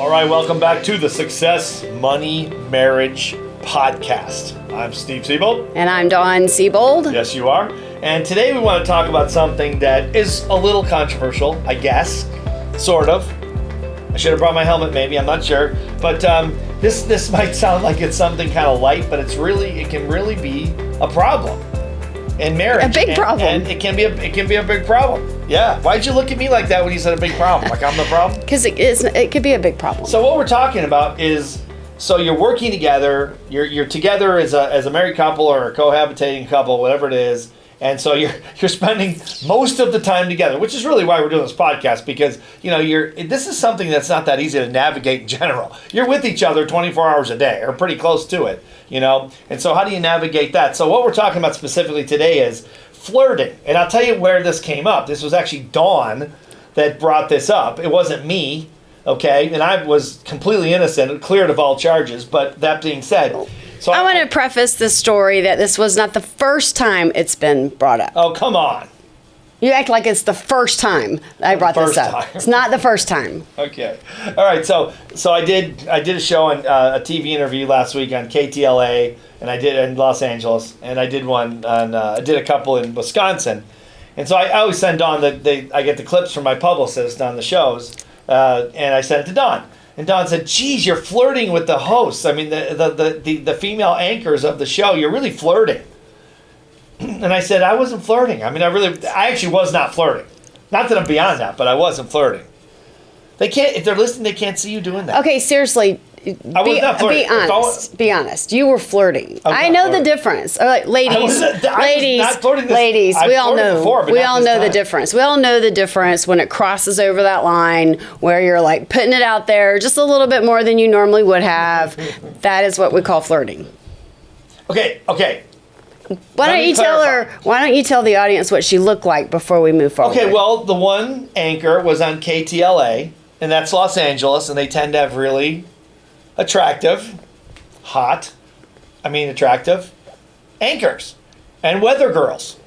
All right, welcome back to the Success, Money, Marriage Podcast. I'm Steve Siebold. And I'm Dawn Siebold. Yes, you are. And today we want to talk about something that is a little controversial, I guess, sort of. I should have brought my helmet, maybe, I'm not sure. But this might sound like it's something kind of light, but it can really be a problem in marriage. A big problem. And it can be a big problem. Yeah. Why'd you look at me like that when you said a big problem? Like I'm the problem? Because it could be a big problem. So what we're talking about is, so you're working together, you're together as a married couple or a cohabitating couple, whatever it is, and so you're spending most of the time together, which is really why we're doing this podcast, because this is something that's not that easy to navigate in general. You're with each other 24 hours a day, or pretty close to it, and so how do you navigate that? So what we're talking about specifically today is flirting, and I'll tell you where this came up. This was actually Dawn that brought this up. It wasn't me. Okay, and I was completely innocent, cleared of all charges, but that being said... So I want to preface this story that this was not the first time it's been brought up. Oh, come on. You act like it's the first time I brought this up. It's not the first time. Okay. All right, so I did a show, a TV interview last week on KTLA, and I did in Los Angeles, and I did one I did a couple in Wisconsin. And so I always send Dawn, I get the clips from my publicist on the shows, and I sent it to Dawn. And Dawn said, geez, you're flirting with the hosts. I mean, the female anchors of the show, you're really flirting. And I said, I wasn't flirting. I mean, I actually was not flirting. Not that I'm beyond that, but I wasn't flirting. If they're listening, they can't see you doing that. Okay, seriously. I was not flirting. Be honest. You were flirting. I know the difference. Ladies, we all know. We all know the difference. We all know the difference when it crosses over that line where you're like putting it out there just a little bit more than you normally would have. That is what we call flirting. Okay. Why don't you tell the audience what she looked like before we move forward? Okay, well, the one anchor was on KTLA, and that's Los Angeles, and they tend to have really attractive anchors and weather girls.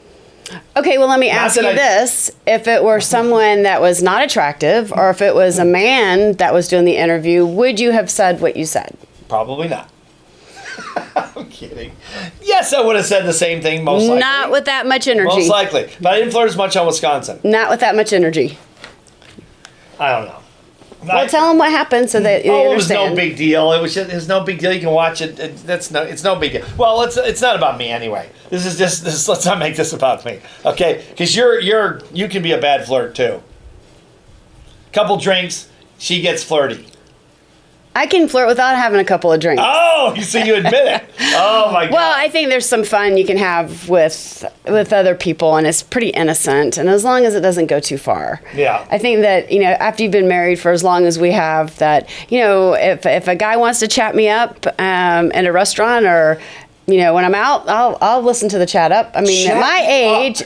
Okay, well, let me ask you this. If it were someone that was not attractive, or if it was a man that was doing the interview, would you have said what you said? Probably not. I'm kidding. Yes, I would have said the same thing, most likely. Not with that much energy. Most likely. But I didn't flirt as much on Wisconsin. Not with that much energy. I don't know. Well, tell them what happened so that you understand. It was no big deal. It was no big deal. You can watch it. It's no big deal. Well, it's not about me anyway. Let's not make this about me, okay? Because you can be a bad flirt too. Couple drinks, she gets flirty. I can flirt without having a couple of drinks. Oh, so you admit it. Oh, my God. Well, I think there's some fun you can have with other people, and it's pretty innocent, and as long as it doesn't go too far. Yeah. I think that, after you've been married for as long as we have, that, if a guy wants to chat me up in a restaurant or... when I'm out, I'll listen to the chat up. I mean, at my age,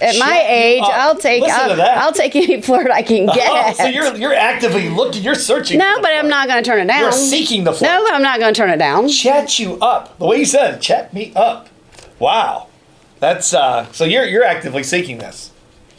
I'll take any flirt I can get. Oh, so you're actively looking, you're searching. No, but I'm not going to turn it down. You're seeking the flirt. No, but I'm not going to turn it down. Chat you up. The way you said it, chat me up. Wow. That's so you're actively seeking this.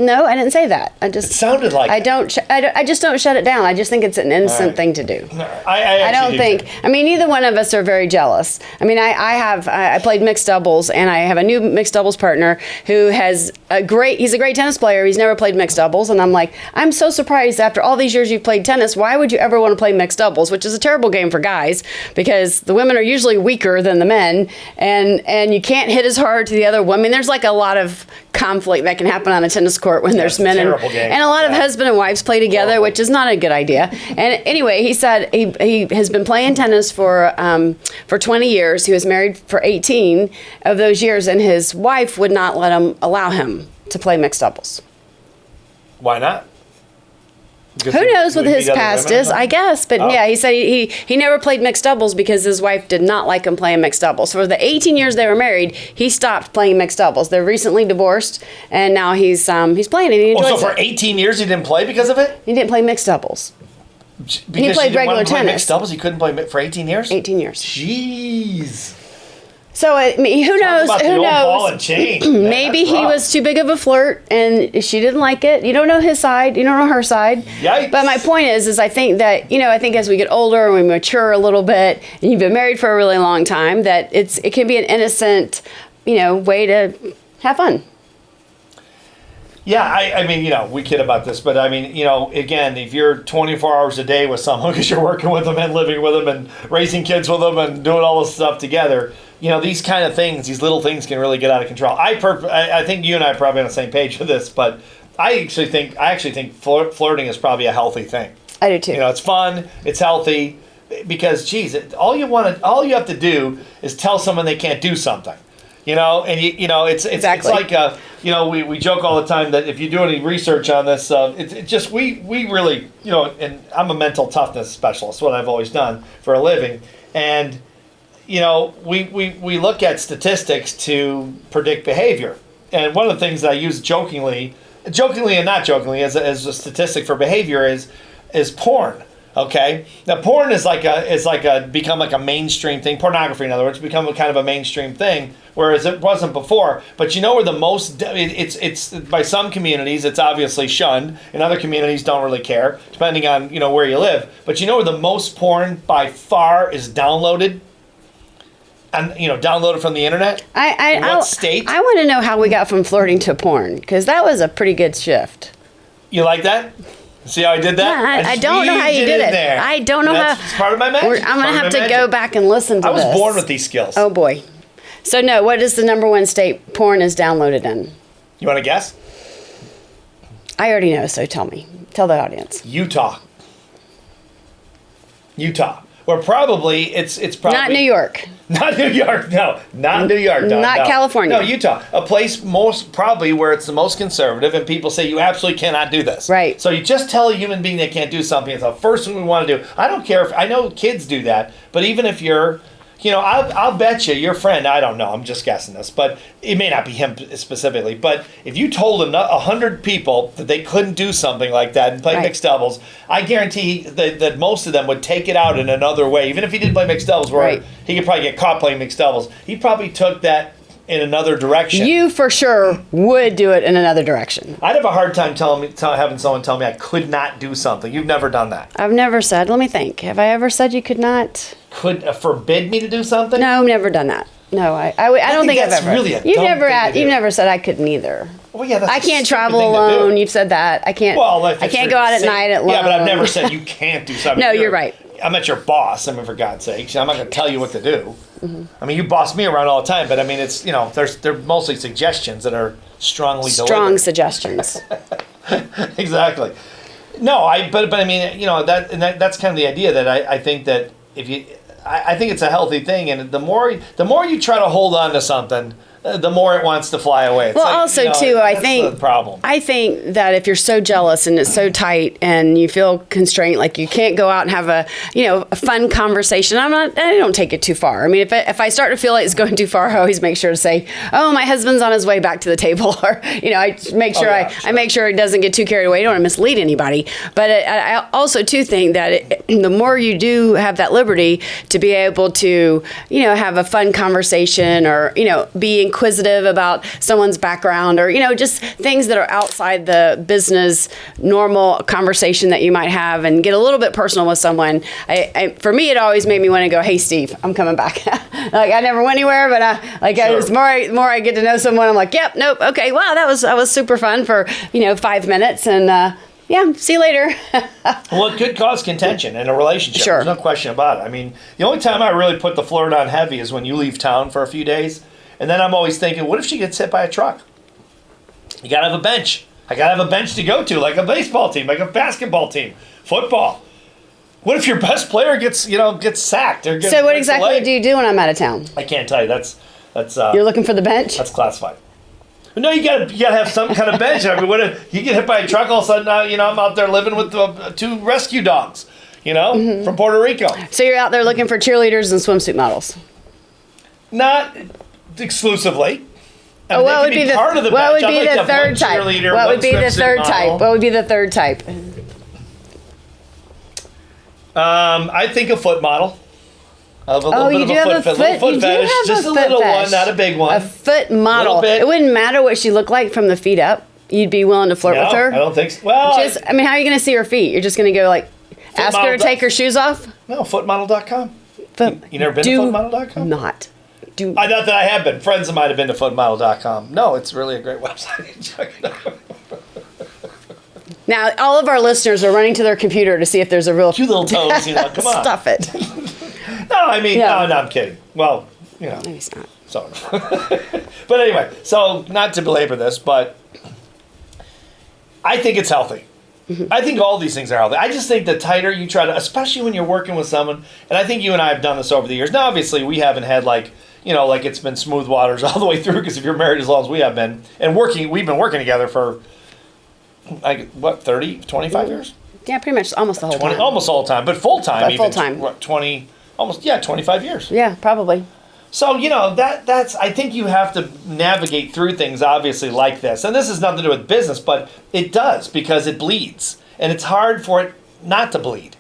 No, I didn't say that. It sounded like I just don't shut it down. I just think it's an innocent thing to do. I don't think. I mean, neither one of us are very jealous. I mean, I played mixed doubles, and I have a new mixed doubles partner who he's a great tennis player. He's never played mixed doubles, and I'm like, I'm so surprised after all these years you've played tennis. Why would you ever want to play mixed doubles? Which is a terrible game for guys because the women are usually weaker than the men, and you can't hit as hard to the other woman. I mean, there's like a lot of conflict that can happen on a tennis court when there's men and a lot of husband and wives play together, which is not a good idea. And anyway, he said he has been playing tennis for 20 years. He was married for 18 of those years, and his wife would not allow him to play mixed doubles. Why not? Who knows what his past is, I guess. But yeah, he said he never played mixed doubles because his wife did not like him playing mixed doubles. For the 18 years they were married, he stopped playing mixed doubles. They're recently divorced, and now he's playing it. He enjoys it. So for 18 years he didn't play because of it? He didn't play mixed doubles. Because he played regular tennis. Mixed doubles, he couldn't play for 18 years? 18 years. Jeez. So I mean, who knows? Talk about Who the old ball knows? and chain. Man, Maybe that's he rough. was too big of a flirt and she didn't like it. You don't know his side. You don't know her side. Yikes. But my point is I think that, I think as we get older and we mature a little bit, and you've been married for a really long time, that it can be an innocent, way to have fun. Yeah, I mean, we kid about this, but I mean, again, if you're 24 hours a day with someone because you're working with them and living with them and raising kids with them and doing all this stuff together, these kind of things, these little things can really get out of control. I think you and I are probably on the same page with this, but I actually think flirting is probably a healthy thing. I do too. It's fun, it's healthy, because geez, all you have to do is tell someone they can't do something. And it's Exactly. it's like we joke all the time that if you do any research on this, it's just we really and I'm a mental toughness specialist, what I've always done for a living, and we look at statistics to predict behavior, and one of the things that I use jokingly and not jokingly as a statistic for behavior is porn. Okay, now porn is become like a mainstream thing. Pornography, in other words, become a kind of a mainstream thing, whereas it wasn't before. But where the most it's by some communities it's obviously shunned, and other communities don't really care, depending on where you live. But where the most porn by far is downloaded, and downloaded from the internet. What state? I want to know how we got from flirting to porn, because that was a pretty good shift. You like that? See how I did that? Yeah, I don't know how you did it. There. I don't know how. It's part of my magic. I'm going to have to go back and listen to this. I was born with these skills. Oh, boy. So, no, what is the number one state porn is downloaded in? You want to guess? I already know, so tell me. Tell the audience. Utah. Where probably it's probably Not New York. Not New York. No, not New York. No, Not California. No, Utah. A place most probably where it's the most conservative, and people say you absolutely cannot do this. Right. So you just tell a human being they can't do something. It's the first thing we want to do. I don't care if I know kids do that, but even if you're, I'll bet you your friend. I don't know. I'm just guessing this, but it may not be him specifically. But if you told 100 people that they couldn't do something like that and play Right. mixed doubles, I guarantee that most of them would take it out in another way. Even if he didn't play mixed doubles, where Right. he could probably get caught playing mixed doubles, he probably took that in another direction. You for sure would do it in another direction. I'd have a hard time having someone tell me I could not do something. You've never done that. I've never said, let me think. Have I ever said you could not? Could forbid me to do something? No, never done that. No, I don't think I've that's ever. really a You've dumb never thing to do. you've never said I couldn't either. Well, yeah, that's I a can't stupid travel thing to do. alone. You've said that. I can't. Well, I can't go out at night alone. Yeah, but I've never said you can't do something. No, you're right. I'm not your boss. I mean, for God's sake, I'm not going to tell you what to do. Mm-hmm. I mean, you boss me around all the time, but I mean, it's they're mostly suggestions that are strongly Strong delivered. suggestions. Exactly. No, but I mean, that's kind of the idea that I think that if you, I think it's a healthy thing, and the more you try to hold on to something, the more it wants to fly away. It's Well, like, also you know, too, I that's think the problem. I think that if you're so jealous and it's so tight and you feel constrained, like you can't go out and have a fun conversation. I don't take it too far. I mean, if I start to feel like it's going too far, I always make sure to say, "Oh, my husband's on his way back to the table," or I make sure I make sure he doesn't get too carried away. You don't want to mislead anybody. But I also too think that the more you do have that liberty to be able to have a fun conversation or be inquisitive about someone's background or just things that are outside the business normal conversation that you might have and get a little bit personal with someone. For me, it always made me want to go, "Hey, Steve, I'm coming back." Like I never went anywhere, but the more I get to know someone, I'm like, "Yep, nope, okay, wow, that was super fun for 5 minutes," and yeah, see you later. Well, it could cause contention in a relationship. Sure. There's no question about it. I mean, the only time I really put the flirt on heavy is when you leave town for a few days. And then I'm always thinking, what if she gets hit by a truck? You got to have a bench. I got to have a bench to go to, like a baseball team, like a basketball team, football. What if your best player gets sacked? Or So what exactly do you do when I'm out of town? I can't tell you. That's You're looking for the bench? that's classified. No, you gotta have some kind of bench. I mean, what if you get hit by a truck? All of a sudden, I'm out there living with 2 rescue dogs, from Puerto Rico. So you're out there looking for cheerleaders and swimsuit models? Not exclusively. Oh, what would be the part of the what bench. would be I'd like the to have third one type? cheerleader, What one would be the swimsuit third model. type? What would be the third type? I think a foot model. of a little bit of a foot fetish. Just a little one, not a big one. A foot model. Bit. It wouldn't matter what she looked like from the feet up. You'd be willing to flirt with her? I don't think so. Well, how are you going to see her feet? You're just going to go ask her to take her shoes off? No, footmodel.com. You never been to footmodel.com? Not that I have been. Friends of mine have been to footmodel.com. No, it's really a great website. Check it out. Now, all of our listeners are running to their computer to see if there's a real... Cute little toes, come on. Stuff it. No, I mean, no, I'm kidding. Well, No, he's not. So, but anyway, so not to belabor this, but I think it's healthy. Mm-hmm. I think all these things are healthy. I just think the tighter you try to, especially when you're working with someone, and I think you and I have done this over the years. Now, obviously, we haven't had it's been smooth waters all the way through, because if you're married as long as we have been, and we've been working together for, 30, 25 years? Yeah, pretty much almost the whole time. Almost all the time, but full time. Full time. 25 years. Yeah, probably. So, that's, I think you have to navigate through things, obviously, like this. And this has nothing to do with business, but it does, because it bleeds. And it's hard for it not to bleed,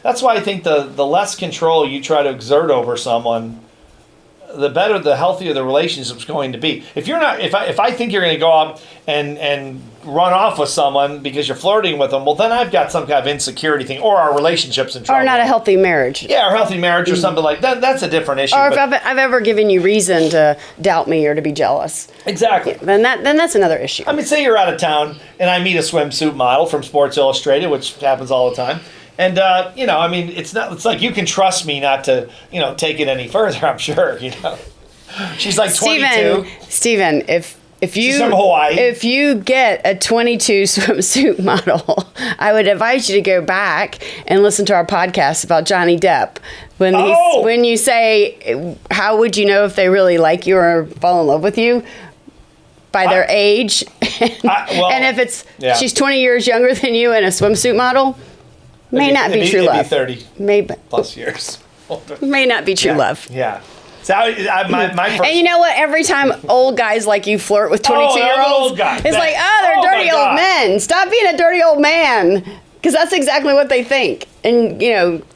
That's why I think the less control you try to exert over someone, the better, the healthier the relationship's going to be. If I think you're going to go out and run off with someone because you're flirting with them, well, then I've got some kind of insecurity thing, or our relationship's in trouble. Or not a healthy marriage. Yeah, or healthy marriage or something like that. That's a different issue. Or if I've ever given you reason to doubt me or to be jealous. Exactly. Then that's another issue. I mean, say you're out of town and I meet a swimsuit model from Sports Illustrated, which happens all the time. And, it's like you can trust me not to, take it any further, I'm sure, She's like 22. Steven, if She's from Hawaii. If you get a 22 swimsuit model, I would advise you to go back and listen to our podcast about Johnny Depp. When you say, how would you know if they really like you or fall in love with you? By their age. And if she's 20 years younger than you and a swimsuit model, may not be true love. 30 maybe plus years older. May not be true love. Yeah. So my first... And you know what? Every time old guys like you flirt with 22-year-olds, it's like, they're dirty old men. Stop being a dirty old man. Because that's exactly what they think. And,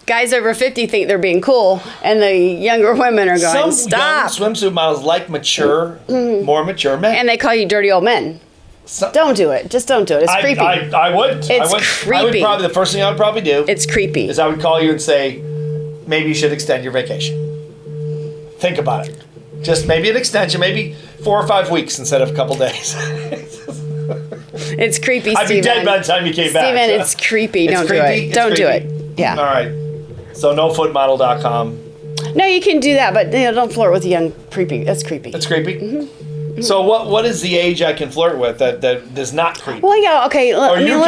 guys over 50 think they're being cool, and the younger women are going, stop. Some young swimsuit models like more mature men. And they call you dirty old men. Don't do it. Just don't do it. It's creepy. I wouldn't. Creepy. The first thing I would probably do. It's creepy. Is I would call you and say, maybe you should extend your vacation. Think about it. Just maybe an extension, maybe 4 or 5 weeks instead of a couple days. It's creepy, Steven. I'd be dead by the time you came back. Steven, it's creepy. Don't do it. Don't do it. Yeah. All right. So nofootmodel.com. No, you can do that, but don't flirt with young creepy. That's creepy. That's creepy? Mm-hmm. So what is the age I can flirt with that is not creepy? Well, yeah, okay.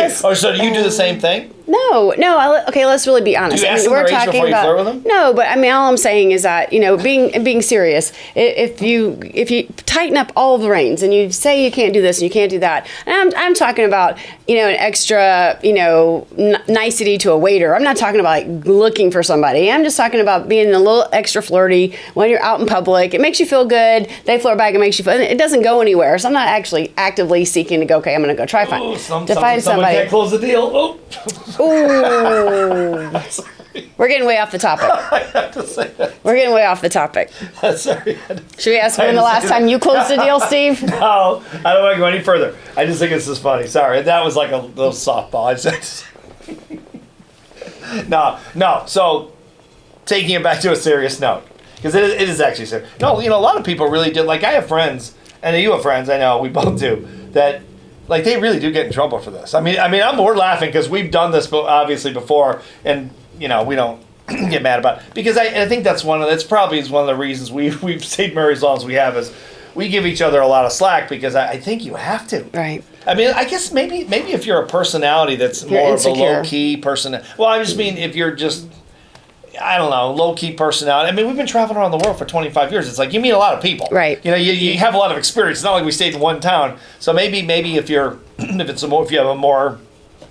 So do you do the same thing? No. Okay, let's really be honest. Do you ask them their age before you flirt with them? No, but all I'm saying is that being serious. If you tighten up all of the reins and you say you can't do this and you can't do that, and I'm talking about an extra nicety to a waiter. I'm not talking about looking for somebody. I'm just talking about being a little extra flirty when you're out in public. It makes you feel good. They flirt back. It makes you feel. It doesn't go anywhere. So I'm not actually actively seeking to go. Okay, I'm going to go try find somebody. Someone can't close the deal. Ooh. We're getting way off the topic. I have to say that. We're getting way off the topic. Sorry. Should we ask when the last time you closed a deal, Steve? No, I don't want to go any further. I just think this is funny. Sorry, that was like a little softball. No. So, taking it back to a serious note, because it is actually serious. No, a lot of people really do. Like, I have friends, and you have friends, I know, we both do, that... Like, they really do get in trouble for this. We're laughing because we've done this obviously before, and we don't get mad about it. Because I think that's one of the reasons we've stayed married as long as we have, is we give each other a lot of slack, because I think you have to. Right. I guess maybe if you're a personality that's more of a low key person. Well, I just mean if you're just, I don't know, low-key personality. We've been traveling around the world for 25 years. It's like you meet a lot of people. Right. You have a lot of experience. It's not like we stayed in one town. So maybe if you have a more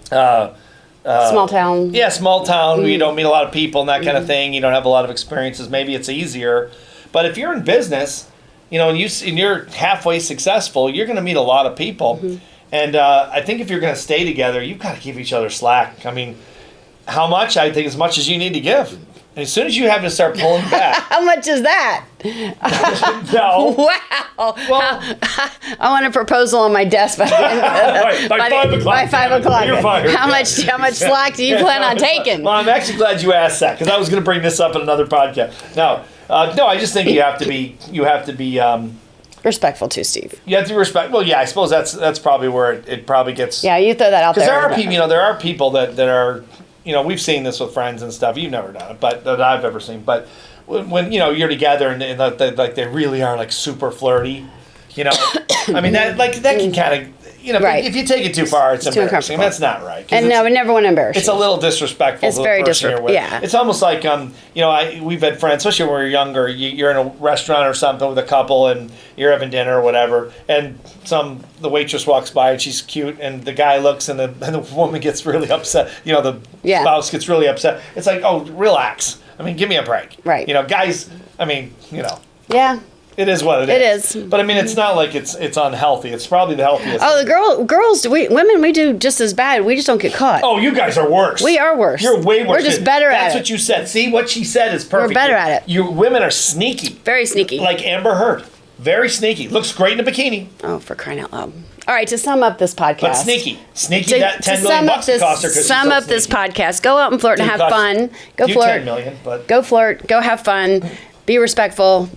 small town. Yeah, small town where you don't meet a lot of people and that kind of thing. You don't have a lot of experiences. Maybe it's easier. But if you're in business, and you're halfway successful, you're going to meet a lot of people. Mm-hmm. And I think if you're going to stay together, you've got to give each other slack. How much? I think as much as you need to give. And as soon as you happen to start pulling back, How much is that? no. Wow. Well, I want a proposal on my desk by, by 5 o'clock. By 5 o'clock. You're fired. How much slack do you plan on taking? Well, I'm actually glad you asked that because I was going to bring this up in another podcast. No, I just think you have to be Respectful too, Steve. you have to respect. Well, yeah, I suppose that's probably where it probably gets. Yeah, you throw that out there. Because there are people that are, we've seen this with friends and stuff. You've never done it, but that I've ever seen. But when you're together and they really are like super flirty, I mean that can kind of. Right. If you take it too far, it's too embarrassing. uncomfortable. That's not right. And no, we never want to embarrass It's you. a little disrespectful. It's to very the person you're with. yeah. It's almost like we've had friends, especially when we were younger. You're in a restaurant or something with a couple, and you're having dinner or whatever, and the waitress walks by and she's cute, and the guy looks, and the woman gets really upset. The spouse gets really upset. It's like, oh, relax. I mean, give me a break. Right. Guys. I mean, Yeah. It is what it is. It is. But I mean, it's not like it's unhealthy. It's probably the healthiest. Oh, women, we do just as bad. We just don't get caught. Oh, you guys are worse. We are worse. You're way worse. We're just better at it. That's what you said. See, what she said is perfect. We're better at it. You women are sneaky. Very sneaky. Like Amber Heard. Very sneaky. Looks great in a bikini. Oh, for crying out loud. All right, to sum up this podcast. But sneaky. Sneaky, that $10 million bucks it cost her. Sum up this podcast. Go out and flirt and have fun. Go flirt. $10 million, but go flirt. Go have fun. Be respectful.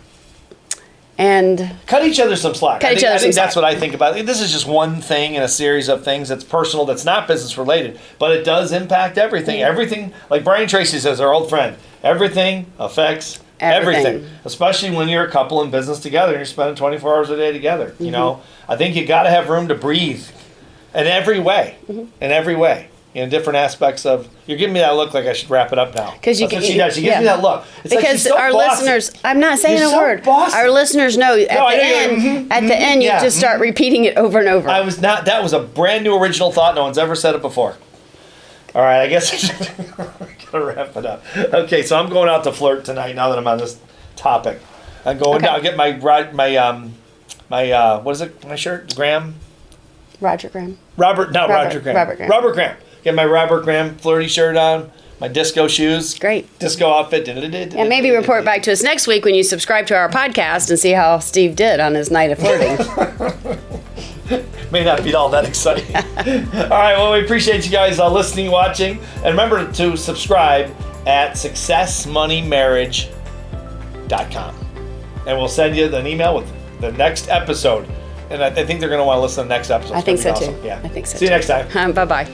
And cut each other some slack. I think that's what I think about it. This is just one thing in a series of things that's personal, that's not business related, but it does impact everything. Yeah. Everything, like Brian Tracy says, our old friend, everything affects everything. Especially when you're a couple in business together and you're spending 24 hours a day together. I think you got to have room to breathe in every way. In every way. Different aspects of. You're giving me that look like I should wrap it up now. That's what she does. She gives me that look. It's like she's so our bossy. listeners, I'm not saying You're a so word. bossy. Our listeners know at the end, you just start repeating it over and over. That was a brand new original thought. No one's ever said it before. All right, I guess we're gonna wrap it up. Okay, so I'm going out to flirt tonight. Now that I'm on this topic, I'm going down. Get my what is it? My shirt, Graham. Roger Graham. Roger Graham. Robert Graham. Get my Robert Graham flirty shirt on. My disco shoes. Great. Disco outfit. And maybe report back to us next week when you subscribe to our podcast and see how Steve did on his night of flirting. May not be all that exciting. All right, well, we appreciate you guys listening, watching. And remember to subscribe at successmoneymarriage.com. And we'll send you an email with the next episode. And I think they're going to want to listen to the next episode. I think so too. Yeah. I think so See you next time. Bye-bye.